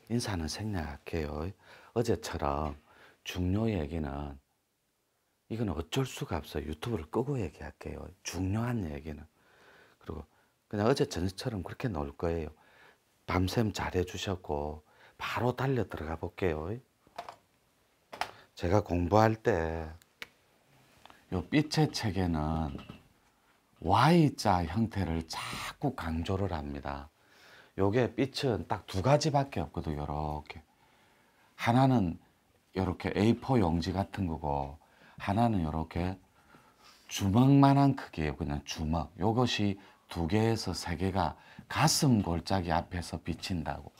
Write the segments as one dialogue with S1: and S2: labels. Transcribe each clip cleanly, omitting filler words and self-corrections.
S1: 인사는 생략할게요. 어제처럼 중요 얘기는 이건 어쩔 수가 없어요. 유튜브를 끄고 얘기할게요. 중요한 얘기는. 그리고 그냥 어제 전처럼 그렇게 놓을 거예요. 밤샘 잘해 주셨고 바로 달려 들어가 볼게요. 제가 공부할 때 요 빛의 책에는 Y자 형태를 자꾸 강조를 합니다. 요게 빛은 딱 두 가지밖에 없거든요. 요렇게 하나는 요렇게 A4 용지 같은 거고, 하나는 요렇게 주먹만한 크기예요. 그냥 주먹. 요것이 2개에서 3개가 가슴 골짜기 앞에서 비친다고.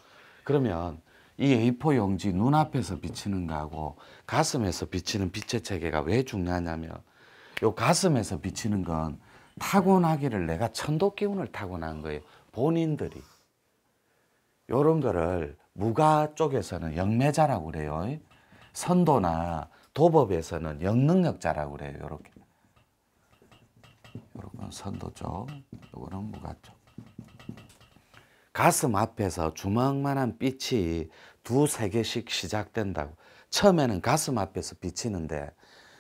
S1: 그러면 이 A4 용지 눈앞에서 비치는 거하고 가슴에서 비치는 빛의 체계가 왜 중요하냐면, 요 가슴에서 비치는 건 타고나기를 내가 천도 기운을 타고난 거예요. 본인들이. 요런 거를 무가 쪽에서는 영매자라고 그래요. 선도나 도법에서는 영능력자라고 그래요. 요렇게. 요런 선도 쪽, 요거는 무가 쪽. 가슴 앞에서 주먹만한 빛이 2-3개씩 시작된다고. 처음에는 가슴 앞에서 비치는데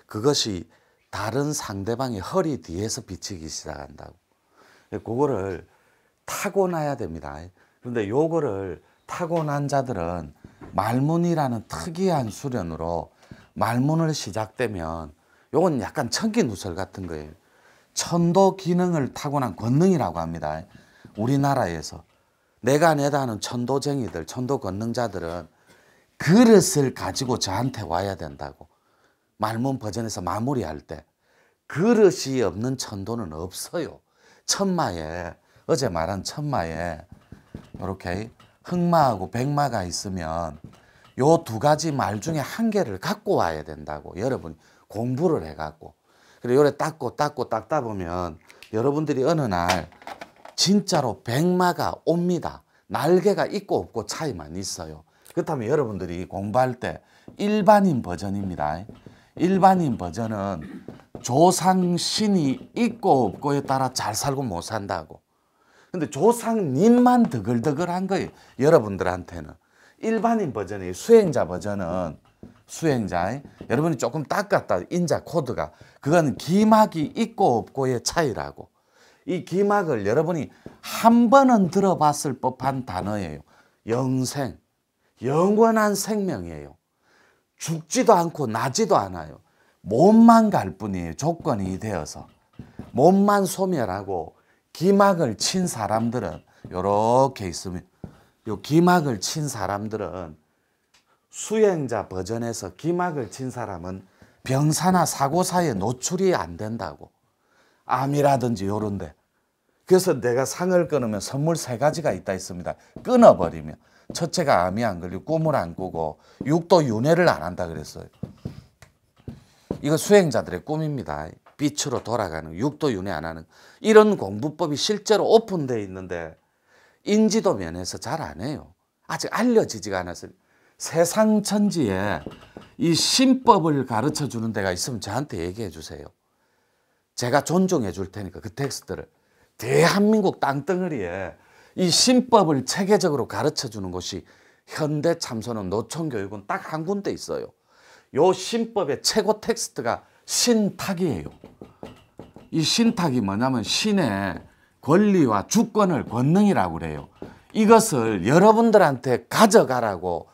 S1: 그것이 다른 상대방의 허리 뒤에서 비치기 시작한다고. 그거를 타고나야 됩니다. 그런데 요거를 타고난 자들은 말문이라는 특이한 수련으로 말문을 시작되면 요건 약간 천기누설 같은 거예요. 천도 기능을 타고난 권능이라고 합니다. 우리나라에서. 내가 내다 하는 천도쟁이들, 천도 권능자들은 그릇을 가지고 저한테 와야 된다고. 말문 버전에서 마무리할 때 그릇이 없는 천도는 없어요. 천마에, 어제 말한 천마에 이렇게 흑마하고 백마가 있으면 요 2가지 말 중에 1개를 갖고 와야 된다고. 여러분이 공부를 해갖고. 그리고 요래 닦다 보면 여러분들이 어느 날 진짜로 백마가 옵니다. 날개가 있고 없고 차이만 있어요. 그렇다면 여러분들이 공부할 때 일반인 버전입니다. 일반인 버전은 조상신이 있고 없고에 따라 잘 살고 못 산다고. 근데 조상님만 드글드글한 거예요. 여러분들한테는. 일반인 버전이, 수행자 버전은, 수행자, 여러분이 조금 닦았다, 인자 코드가, 그건 기막이 있고 없고의 차이라고. 이 기막을 여러분이 한 번은 들어봤을 법한 단어예요. 영생, 영원한 생명이에요. 죽지도 않고 나지도 않아요. 몸만 갈 뿐이에요. 조건이 되어서. 몸만 소멸하고 기막을 친 사람들은 요렇게 있으면, 요 기막을 친 사람들은, 수행자 버전에서 기막을 친 사람은 병사나 사고사에 노출이 안 된다고. 암이라든지 요런데. 그래서 내가 상을 끊으면 선물 3가지가 있다 했습니다. 끊어버리면. 첫째가 암이 안 걸리고 꿈을 안 꾸고 육도 윤회를 안 한다 그랬어요. 이거 수행자들의 꿈입니다. 빛으로 돌아가는, 육도 윤회 안 하는. 이런 공부법이 실제로 오픈되어 있는데 인지도 면에서 잘 안 해요. 아직 알려지지가 않았어요. 세상 천지에 이 신법을 가르쳐 주는 데가 있으면 저한테 얘기해 주세요. 제가 존중해 줄 테니까 그 텍스트를. 대한민국 땅덩어리에 이 신법을 체계적으로 가르쳐 주는 곳이 현대참선은, 노총교육은 딱 한 군데 있어요. 요 신법의 최고 텍스트가 신탁이에요. 이 신탁이 뭐냐면 신의 권리와 주권을 권능이라고 그래요. 이것을 여러분들한테 가져가라고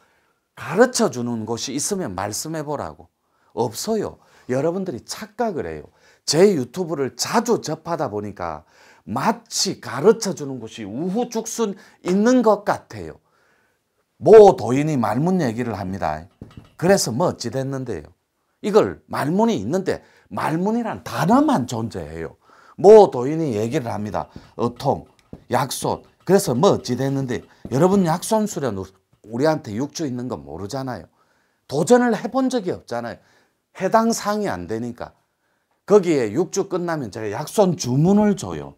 S1: 가르쳐 주는 곳이 있으면 말씀해 보라고. 없어요. 여러분들이 착각을 해요. 제 유튜브를 자주 접하다 보니까 마치 가르쳐 주는 곳이 우후죽순 있는 것 같아요. 모 도인이 말문 얘기를 합니다. 그래서 뭐 어찌 됐는데요. 이걸 말문이 있는데 말문이란 단어만 존재해요. 모 도인이 얘기를 합니다. 어통, 약손. 그래서 뭐 어찌 됐는데, 여러분 약손 수련 우리한테 6주 있는 건 모르잖아요. 도전을 해본 적이 없잖아요. 해당 사항이 안 되니까. 거기에 6주 끝나면 제가 약손 주문을 줘요.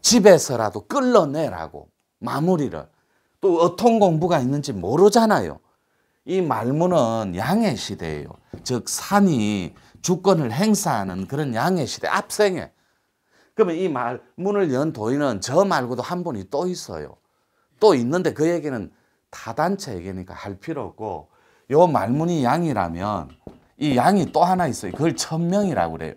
S1: 집에서라도 끌어내라고, 마무리를. 또 어통 공부가 있는지 모르잖아요. 이 말문은 양의 시대예요. 즉 산이 주권을 행사하는 그런 양의 시대, 압생에. 그러면 이 문을 연 도인은 저 말고도 한 분이 또 있어요. 또 있는데 그 얘기는 타단체 얘기니까 할 필요 없고, 요 말문이 양이라면 이 양이 또 하나 있어요. 그걸 천명이라고 그래요.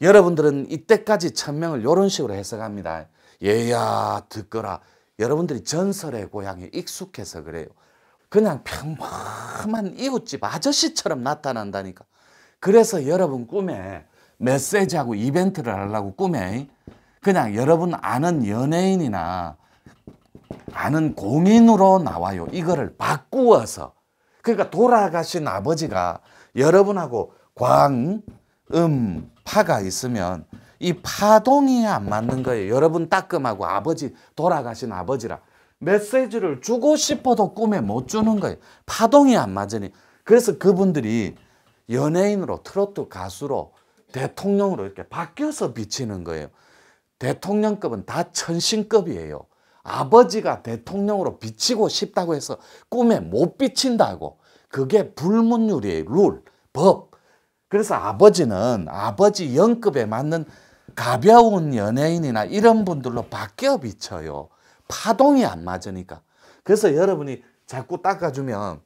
S1: 여러분들은 이때까지 천명을 이런 식으로 해석합니다. 얘야 듣거라. 여러분들이 전설의 고향에 익숙해서 그래요. 그냥 평범한 이웃집 아저씨처럼 나타난다니까. 그래서 여러분 꿈에 메시지하고 이벤트를 하려고 꿈에 그냥 여러분 아는 연예인이나 아는 공인으로 나와요. 이거를 바꾸어서. 그러니까 돌아가신 아버지가 여러분하고 광, 파가 있으면 이 파동이 안 맞는 거예요. 여러분 따끔하고 아버지, 돌아가신 아버지라 메시지를 주고 싶어도 꿈에 못 주는 거예요. 파동이 안 맞으니. 그래서 그분들이 연예인으로, 트로트 가수로, 대통령으로 이렇게 바뀌어서 비치는 거예요. 대통령급은 다 천신급이에요. 아버지가 대통령으로 비치고 싶다고 해서 꿈에 못 비친다고. 그게 불문율이에요. 룰, 법. 그래서 아버지는 아버지 영급에 맞는 가벼운 연예인이나 이런 분들로 바뀌어 비쳐요. 파동이 안 맞으니까. 그래서 여러분이 자꾸 닦아주면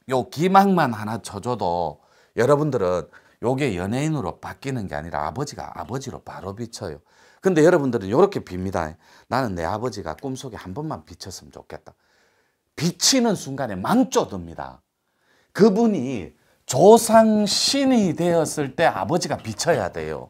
S1: 요 기막만 하나 쳐줘도 여러분들은 요게 연예인으로 바뀌는 게 아니라 아버지가 아버지로 바로 비쳐요. 근데 여러분들은 요렇게 빕니다. 나는 내 아버지가 꿈속에 한 번만 비쳤으면 좋겠다. 비치는 순간에 망조듭니다. 그분이 조상 신이 되었을 때 아버지가 비쳐야 돼요.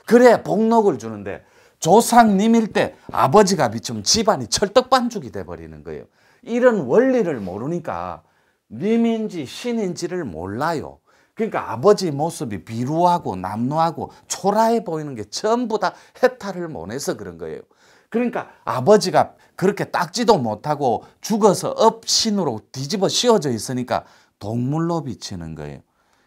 S1: 그래야 복록을 주는데 조상님일 때 아버지가 비치면 집안이 철떡반죽이 돼버리는 거예요. 이런 원리를 모르니까 님인지 신인지를 몰라요. 그러니까 아버지 모습이 비루하고 남루하고 초라해 보이는 게 전부 다 해탈을 못 해서 그런 거예요. 그러니까 아버지가 그렇게 닦지도 못하고 죽어서 업신으로 뒤집어 씌워져 있으니까 동물로 비치는 거예요.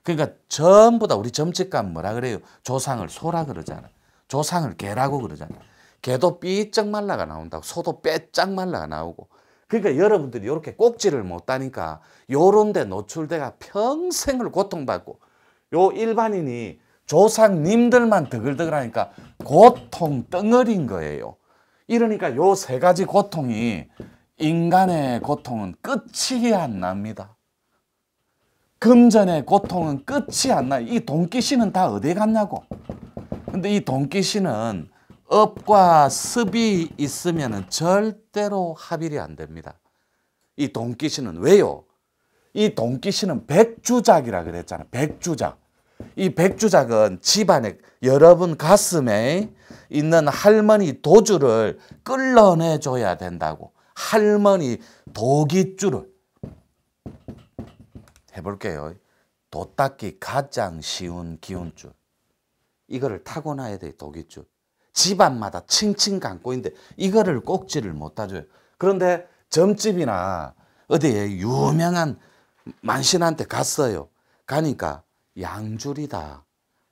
S1: 그러니까 전부 다 우리 점집감 뭐라 그래요? 조상을 소라 그러잖아요. 조상을 개라고 그러잖아요. 개도 삐쩍 말라가 나온다고, 소도 빼짝 말라가 나오고. 그러니까 여러분들이 이렇게 꼭지를 못 따니까 요런 데 노출돼가 평생을 고통받고, 요 일반인이 조상님들만 드글드글 하니까 고통 덩어리인 거예요. 이러니까 요 세 가지 고통이, 인간의 고통은 끝이 안 납니다. 금전의 고통은 끝이 안 나요. 이 돈기신은 다 어디 갔냐고. 근데 이 돈기신은 업과 습이 있으면 절대로 합일이 안 됩니다. 이 돈기신은 왜요? 이 돈기신은 백주작이라 그랬잖아요. 백주작. 이 백주작은 집안에 여러분 가슴에 있는 할머니 도주를 끌어내줘야 된다고. 할머니 도깃줄을 해볼게요. 도 닦기 가장 쉬운 기운줄. 이거를 타고나야 돼요. 도깃줄. 집안마다 칭칭 감고 있는데 이거를 꼭지를 못 따줘요. 그런데 점집이나 어디에 유명한 만신한테 갔어요. 가니까 양줄이다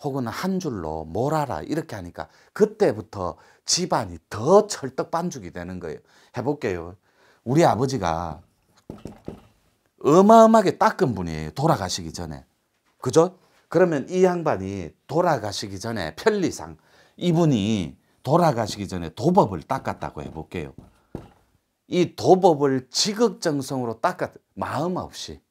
S1: 혹은 한 줄로 몰아라 이렇게 하니까 그때부터 집안이 더 철떡반죽이 되는 거예요. 해볼게요. 우리 아버지가 어마어마하게 닦은 분이에요. 돌아가시기 전에. 그죠? 그러면 이 양반이 돌아가시기 전에 편리상 이분이 돌아가시기 전에 도법을 닦았다고 해볼게요. 이 도법을 지극정성으로 마음 없이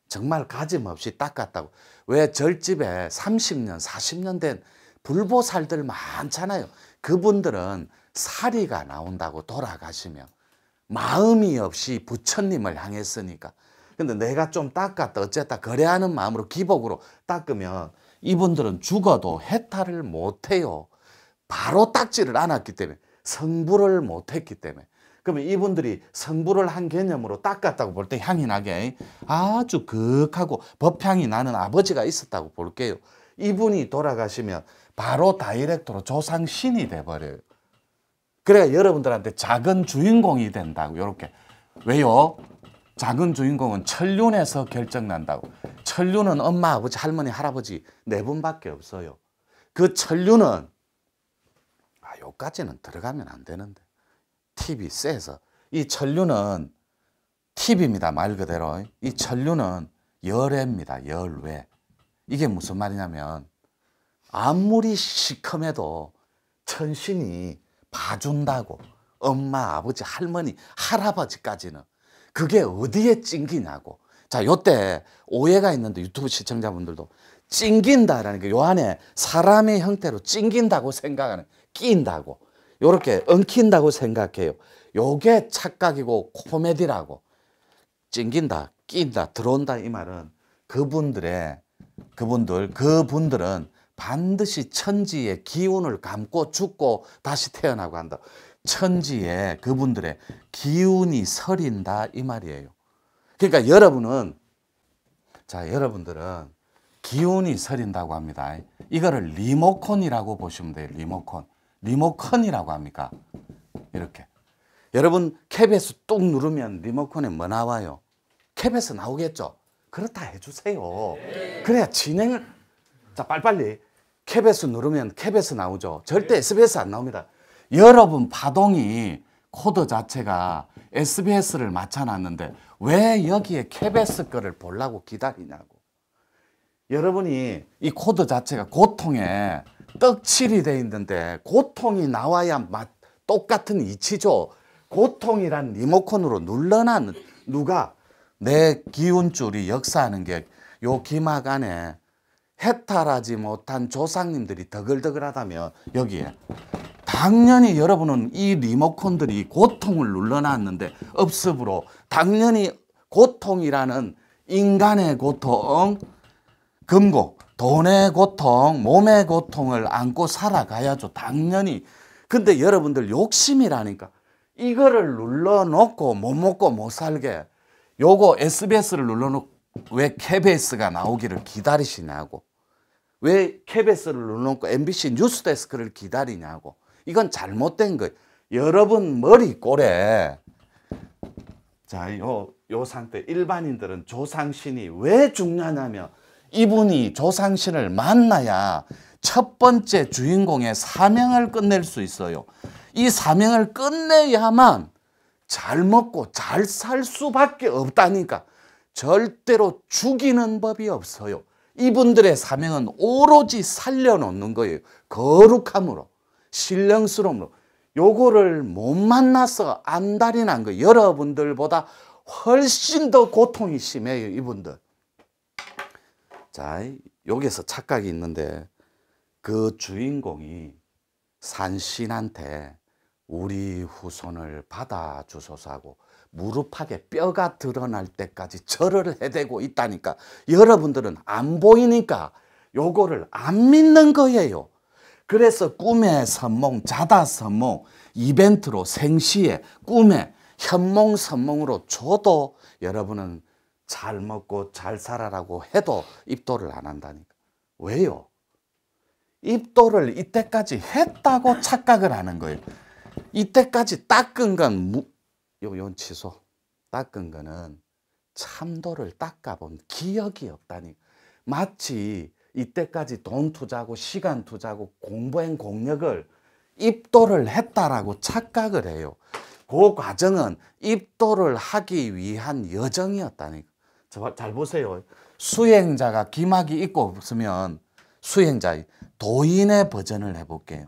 S1: 정말 가짐 없이 닦았다고. 왜 절집에 30년 40년 된 불보살들 많잖아요. 그분들은 사리가 나온다고 돌아가시면 마음이 없이 부처님을 향했으니까. 근데 내가 좀 닦았다 어쨌다 거래하는 마음으로 기복으로 닦으면 이분들은 죽어도 해탈을 못해요. 바로 닦지를 않았기 때문에, 성불을 못했기 때문에. 그러면 이분들이 성불을 한 개념으로 닦았다고 볼 때 향이 나게 아주 극하고 법향이 나는 아버지가 있었다고 볼게요. 이분이 돌아가시면 바로 다이렉트로 조상신이 돼버려요. 그래야 여러분들한테 작은 주인공이 된다고. 이렇게. 왜요? 작은 주인공은 천륜에서 결정난다고. 천륜은 엄마, 아버지, 할머니, 할아버지 네 분밖에 없어요. 그 천륜은 요까지는 들어가면 안 되는데 팁이 세서. 이 천륜은 팁입니다. 말 그대로. 이 천륜은 열애입니다. 열외. 이게 무슨 말이냐면 아무리 시커매도 천신이 봐준다고. 엄마, 아버지, 할머니, 할아버지까지는. 그게 어디에 찡기냐고. 자, 요때 오해가 있는데 유튜브 시청자분들도 찡긴다라는 게 요 안에 사람의 형태로 찡긴다고 생각하는, 끼인다고. 요렇게 엉킨다고 생각해요. 요게 착각이고 코미디라고. 찡긴다, 끼인다, 들어온다 이 말은 그분들은 반드시 천지의 기운을 감고 죽고 다시 태어나고 한다. 천지에 그분들의 기운이 서린다 이 말이에요. 그러니까 여러분들은 기운이 서린다고 합니다. 이거를 리모컨이라고 보시면 돼요. 리모컨이라고 합니까? 이렇게. 여러분 KBS 뚝 누르면 리모컨에 뭐 나와요? KBS 나오겠죠? 그렇다 해주세요. 그래야 진행을. 자, 빨리빨리. KBS 누르면 KBS 나오죠. 절대 SBS 안 나옵니다. 여러분 파동이 코드 자체가 SBS를 맞춰놨는데 왜 여기에 KBS 거를 보려고 기다리냐고. 여러분이 이 코드 자체가 고통에 떡칠이 돼 있는데 고통이 나와야 똑같은 이치죠. 고통이란 리모컨으로 눌러놨는 누가 내 기운줄이 역사하는 게 요 기막 안에 해탈하지 못한 조상님들이 더글더글하다면 여기에 당연히 여러분은 이 리모컨들이 고통을 눌러놨는데 업습으로 당연히 고통이라는 인간의 고통, 금고, 돈의 고통, 몸의 고통을 안고 살아가야죠. 당연히. 근데 여러분들 욕심이라니까. 이거를 눌러놓고 못 먹고 못 살게. 요거 SBS를 눌러놓고 왜 KBS가 나오기를 기다리시냐고. 왜 KBS를 눌러놓고 MBC 뉴스데스크를 기다리냐고. 이건 잘못된 거예요. 여러분 머리꼴에. 자, 요 상태. 일반인들은 조상신이 왜 중요하냐면 이분이 조상신을 만나야 첫 번째 주인공의 사명을 끝낼 수 있어요. 이 사명을 끝내야만 잘 먹고 잘 살 수밖에 없다니까. 절대로 죽이는 법이 없어요. 이분들의 사명은 오로지 살려놓는 거예요. 거룩함으로, 신령스러움으로. 요거를 못 만나서 안달이 난 거예요. 여러분들보다 훨씬 더 고통이 심해요, 이분들. 자, 여기서 착각이 있는데 그 주인공이 산신한테 우리 후손을 받아주소서 하고 무릎팍에 뼈가 드러날 때까지 절을 해대고 있다니까. 여러분들은 안 보이니까 요거를 안 믿는 거예요. 그래서 꿈의 선몽, 자다 선몽, 이벤트로 생시에 꿈에 현몽 선몽으로 줘도 여러분은 잘 먹고 잘 살아라고 해도 입도를 안 한다니까. 왜요? 입도를 이때까지 했다고 착각을 하는 거예요. 이때까지 닦은 건 요 취소. 닦은 거는 참도를 닦아본 기억이 없다니. 마치 이때까지 돈 투자하고 시간 투자하고 공부한 공력을 입도를 했다라고 착각을 해요. 그 과정은 입도를 하기 위한 여정이었다니까. 잘 보세요. 수행자가 기막이 있고 없으면 수행자 도인의 버전을 해볼게요.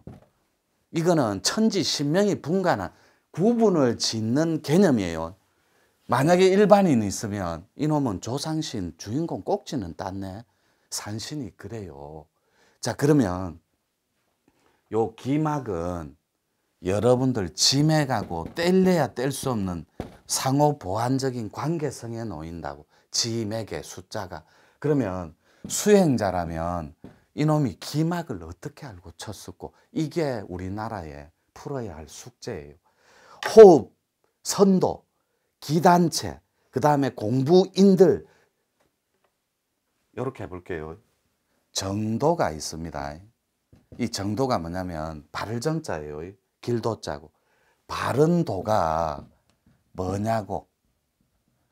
S1: 이거는 천지 신명이 분간한 구분을 짓는 개념이에요. 만약에 일반인이 있으면 이놈은 조상신 주인공 꼭지는 땄네. 산신이 그래요. 자, 그러면 요 기막은 여러분들 지맥하고 뗄래야 뗄 수 없는 상호 보완적인 관계성에 놓인다고. 지맥의 숫자가. 그러면 수행자라면 이놈이 기막을 어떻게 알고 쳤었고, 이게 우리나라에 풀어야 할 숙제예요. 호흡, 선도, 기단체, 그 다음에 공부인들. 이렇게 해볼게요. 정도가 있습니다. 이 정도가 뭐냐면 바를 정자예요. 길도 자고. 바른 도가 뭐냐고.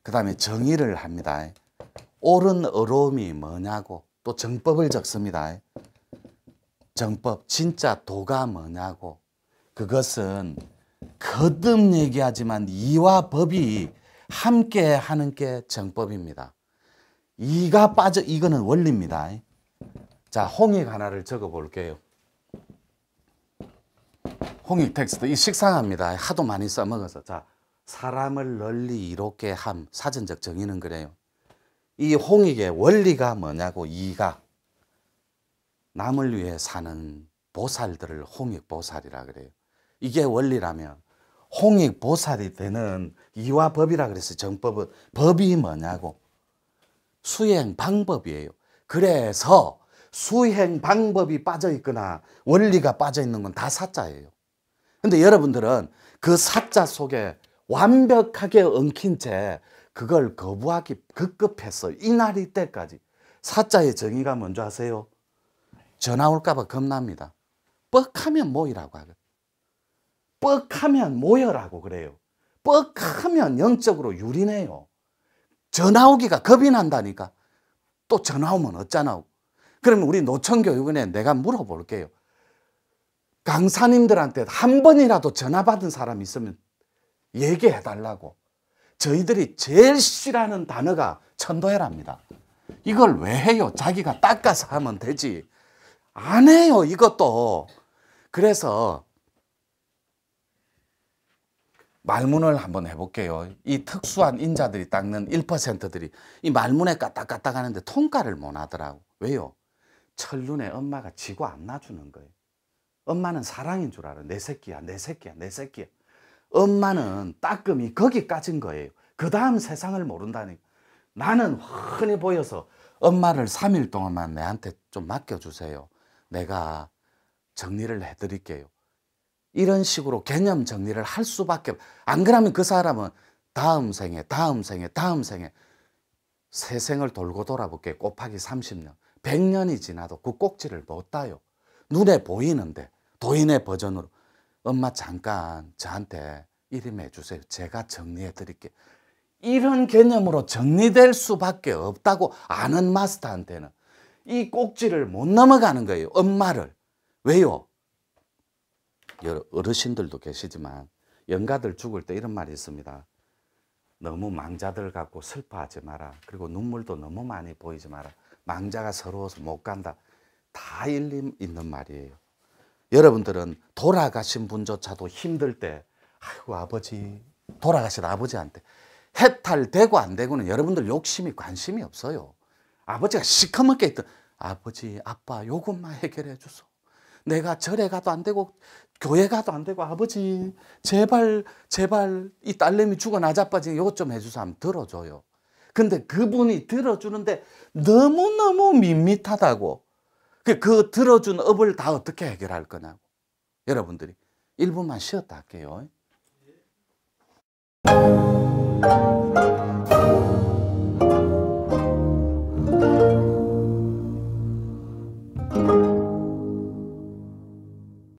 S1: 그 다음에 정의를 합니다. 옳은 어려움이 뭐냐고. 또 정법을 적습니다. 정법, 진짜 도가 뭐냐고. 그것은 거듭 얘기하지만 이와 법이 함께 하는 게 정법입니다. 이가 빠져, 이거는 원리입니다. 자, 홍익 하나를 적어 볼게요. 홍익 텍스트 이 식상합니다. 하도 많이 써먹어서. 자, 사람을 널리 이롭게 함. 사전적 정의는 그래요. 이 홍익의 원리가 뭐냐고. 이가 남을 위해 사는 보살들을 홍익보살이라 그래요. 이게 원리라면 홍익보살이 되는 이와 법이라 그랬어요. 정법은. 법이 뭐냐고. 수행 방법이에요. 그래서 수행 방법이 빠져 있거나 원리가 빠져 있는 건 다 사자예요. 근데 여러분들은 그 사자 속에 완벽하게 엉킨 채 그걸 거부하기 급급했어. 이날이 때까지. 사자의 정의가 뭔지 아세요? 전화 올까 봐 겁납니다. 뻑하면 모이라고 하거든. 뻑하면 모여라고 그래요. 뻑하면 영적으로 유린해요. 전화 오기가 겁이 난다니까. 또 전화 오면 어쩌나. 그러면 우리 노천교육원에 내가 물어볼게요. 강사님들한테 한 번이라도 전화 받은 사람 있으면 얘기해 달라고. 저희들이 제일 싫어하는 단어가 천도해랍니다. 이걸 왜 해요? 자기가 닦아서 하면 되지. 안 해요, 이것도. 그래서 말문을 한번 해볼게요. 이 특수한 인자들이 닦는 1%들이 이 말문에 까딱까딱 하는데 통과를 못 하더라고. 왜요? 철눈에 엄마가 지고 안 놔주는 거예요. 엄마는 사랑인 줄 알아. 내 새끼야, 내 새끼야, 내 새끼야. 엄마는 따끔이 거기까지인 거예요. 그 다음 세상을 모른다니까. 나는 훤히 보여서 엄마를 3일 동안만 내한테 좀 맡겨주세요. 내가 정리를 해드릴게요. 이런 식으로 개념 정리를 할 수밖에. 안 그러면 그 사람은 다음 생에, 다음 생에, 다음 생에 세 생을 돌고 돌아볼게. 곱하기 30년. 100년이 지나도 그 꼭지를 못 따요. 눈에 보이는데 도인의 버전으로 엄마 잠깐 저한테 이름해 주세요. 제가 정리해 드릴게요. 이런 개념으로 정리될 수밖에 없다고 아는 마스터한테는 이 꼭지를 못 넘어가는 거예요. 엄마를. 왜요? 어르신들도 계시지만 영가들 죽을 때 이런 말이 있습니다. 너무 망자들 갖고 슬퍼하지 마라. 그리고 눈물도 너무 많이 보이지 마라. 망자가 서러워서 못 간다. 다 일리 있는 말이에요. 여러분들은 돌아가신 분조차도 힘들 때 아이고 아버지, 돌아가신 아버지한테 해탈되고 안 되고는 여러분들 욕심이 관심이 없어요. 아버지가 시커멓게 있던 아버지 아빠 요것만 해결해 주소. 내가 절에 가도 안 되고 교회 가도 안 되고 아버지 제발 제발 이 딸내미 죽어 나자빠지 이것 좀 해주소 하면 들어줘요. 근데 그분이 들어주는데 너무너무 밋밋하다고. 그 들어준 업을 다 어떻게 해결할 거냐고. 여러분들이 1분만 쉬었다 할게요.